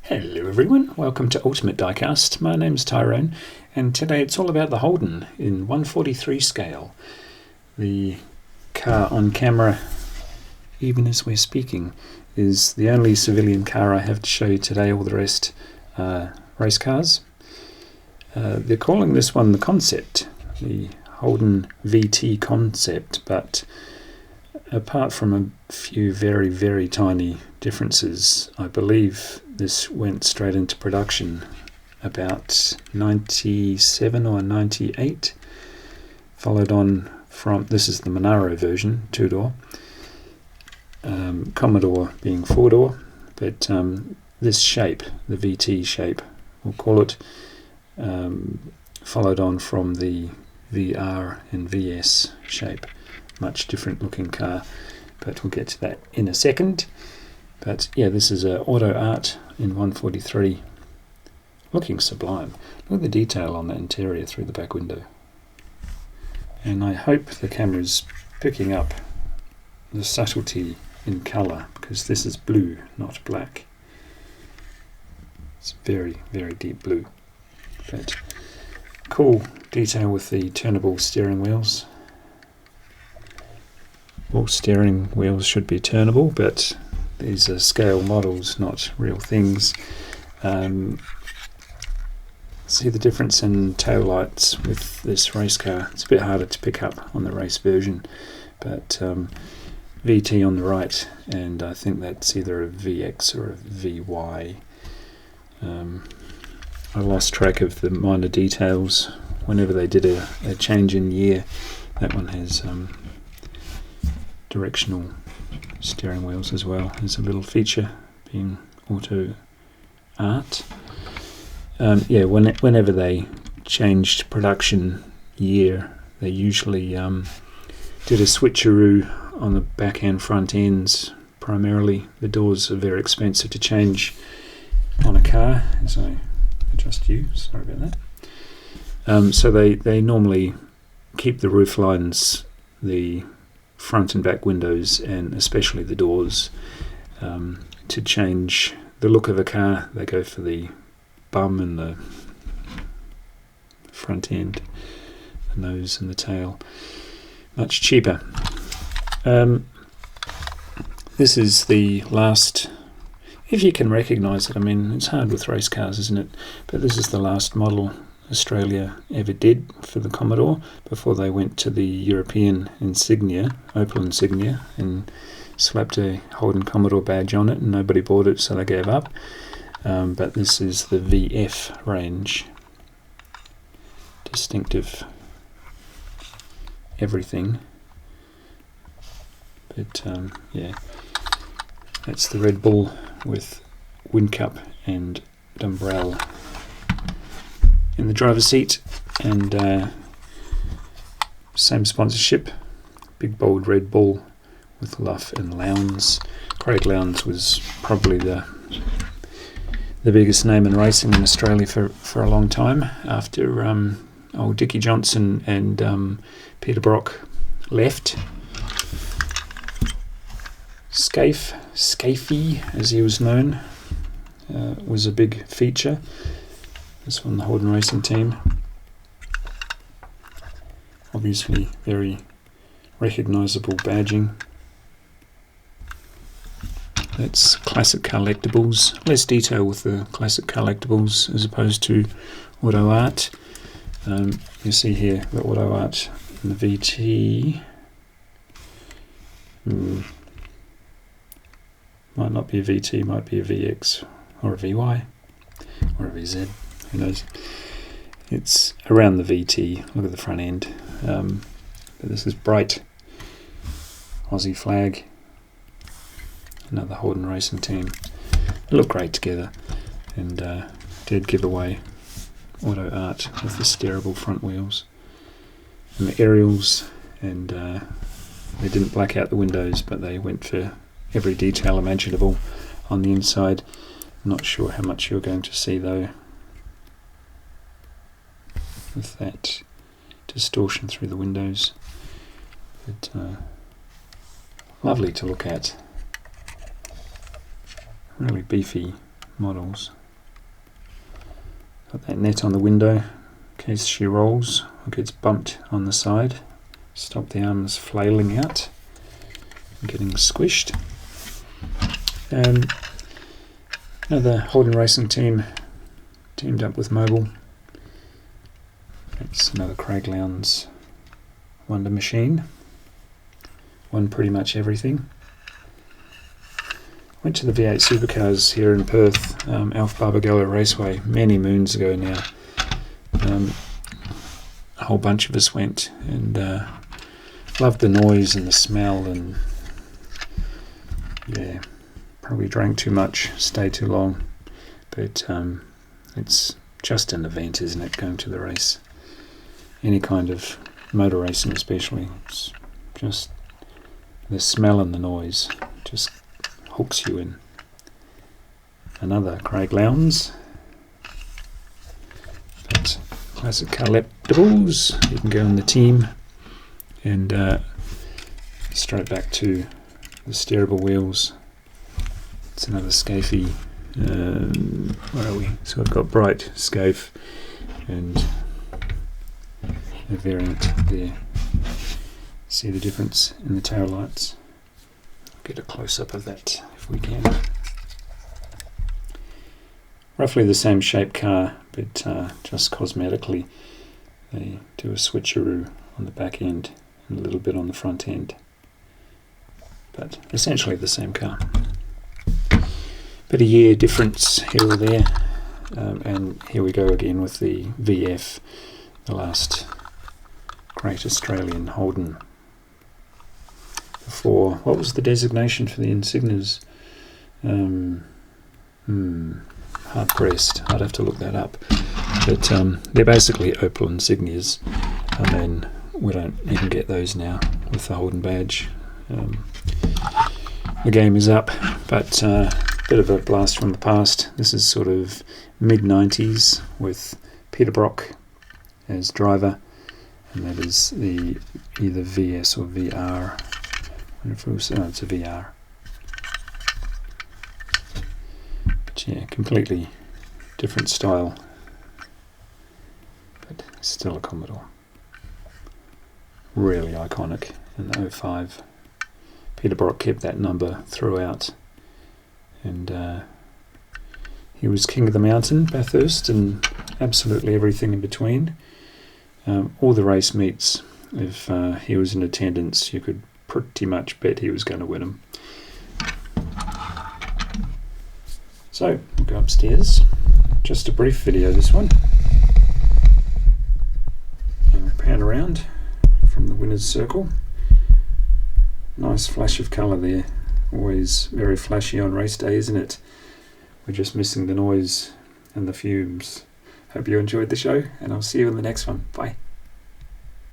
Hello everyone, welcome to Ultimate Diecast. My name's Tyrone and today it's all about the Holden in 1/43 scale. The car on camera, even as we're speaking, is the only civilian car I have to show you today. All the rest are race cars. They're calling this one the Concept, the Holden VT Concept, but apart from a few very, very tiny differences, I believe this went straight into production about 97 or 98, followed on from, this is the Monaro version, two-door, Commodore being four-door, but this shape, the VT shape, we'll call it, followed on from the VR and VS shape. Much different looking car, but we'll get to that in a second. But yeah, this is a auto art in 1/43, looking sublime. Look at the detail on the interior through the back window, and I hope the camera's picking up the subtlety in colour, because this is blue, not black. It's very, very deep blue, but cool detail with the turnable steering wheels. All steering wheels should be turnable, but these are scale models, not real things. See the difference in tail lights with this race car. It's a bit harder to pick up on the race version, but VT on the right, and I think that's either a VX or a VY. I lost track of the minor details whenever they did a change in year. That one has directional steering wheels as well as a little feature, being auto art. Yeah, whenever they changed production year, they usually did a switcheroo on the back and front ends. Primarily, the doors are very expensive to change on a car, as I adjust you, sorry about that. So they normally keep the roof lines, the front and back windows, and especially the doors. To change the look of a car, they go for the bum and the front end, the nose and the tail. Much cheaper. This is the last, if you can recognise it. I mean, it's hard with race cars, isn't it? But this is the last model Australia ever did for the Commodore before they went to the European insignia, Opel insignia, and slapped a Holden Commodore badge on it, and nobody bought it, so they gave up. But this is the VF range. Distinctive everything. But yeah, that's the Red Bull with Windcup and Dumbrell in the driver's seat, and same sponsorship, big bold Red Bull with Luff and Lowndes. Craig Lowndes was probably the biggest name in racing in Australia for a long time, after old Dickie Johnson and Peter Brock left. Scafie, as he was known, was a big feature. This one, the Holden Racing team. Obviously very recognisable badging. That's classic collectibles. Less detail with the classic collectibles as opposed to auto art. You see here the auto art in the VT. Might not be a VT, might be a VX or a VY or a VZ. Who knows? It's around the VT. Look at the front end. But this is bright Aussie flag. Another Holden Racing team. They look great together, and did give away auto art with the steerable front wheels and the aerials, and they didn't black out the windows, but they went for every detail imaginable on the inside. I'm not sure how much you're going to see though, with that distortion through the windows, but lovely to look at. Really beefy models. Got that net on the window in case she rolls or gets bumped on the side. Stop the arms flailing out and getting squished. The Holden Racing team teamed up with Mobil. It's another Craig Lowndes Wonder Machine. Won pretty much everything. Went to the V8 Supercars here in Perth, Alf Barbagallo Raceway, many moons ago now. A whole bunch of us went, and loved the noise and the smell, and yeah, probably drank too much, stayed too long, but it's just an event, isn't it, going to the race? Any kind of motor racing especially, it's just the smell and the noise just hooks you in. Another Craig Lowndes, but classic collectibles. You can go in the team and straight back to the steerable wheels. It's another Scafey. Where are we? So I've got bright Scafe and a variant there. See the difference in the tail lights? Get a close-up of that if we can. Roughly the same shape car, but just cosmetically they do a switcheroo on the back end and a little bit on the front end, but essentially the same car. Bit of year difference here or there, and here we go again with the VF, the last great Australian Holden. Before, what was the designation for the insignias? Hard pressed. I'd have to look that up. But they're basically Opel insignias, and then we don't even get those now with the Holden badge. The game is up, but bit of a blast from the past. This is sort of mid-90s with Peter Brock as driver, and that is the either VS or VR. I wonder if it was, it's a VR. But yeah, completely different style, but still a Commodore. Really iconic in the 05. Peter Brock kept that number throughout, and he was king of the mountain, Bathurst, and absolutely everything in between. All the race meets, if he was in attendance, you could pretty much bet he was going to win them. So, we'll go upstairs. Just a brief video, this one. And we'll pan around from the winner's circle. Nice flash of colour there. Always very flashy on race day, isn't it? We're just missing the noise and the fumes. Hope you enjoyed the show, and I'll see you in the next one. Bye.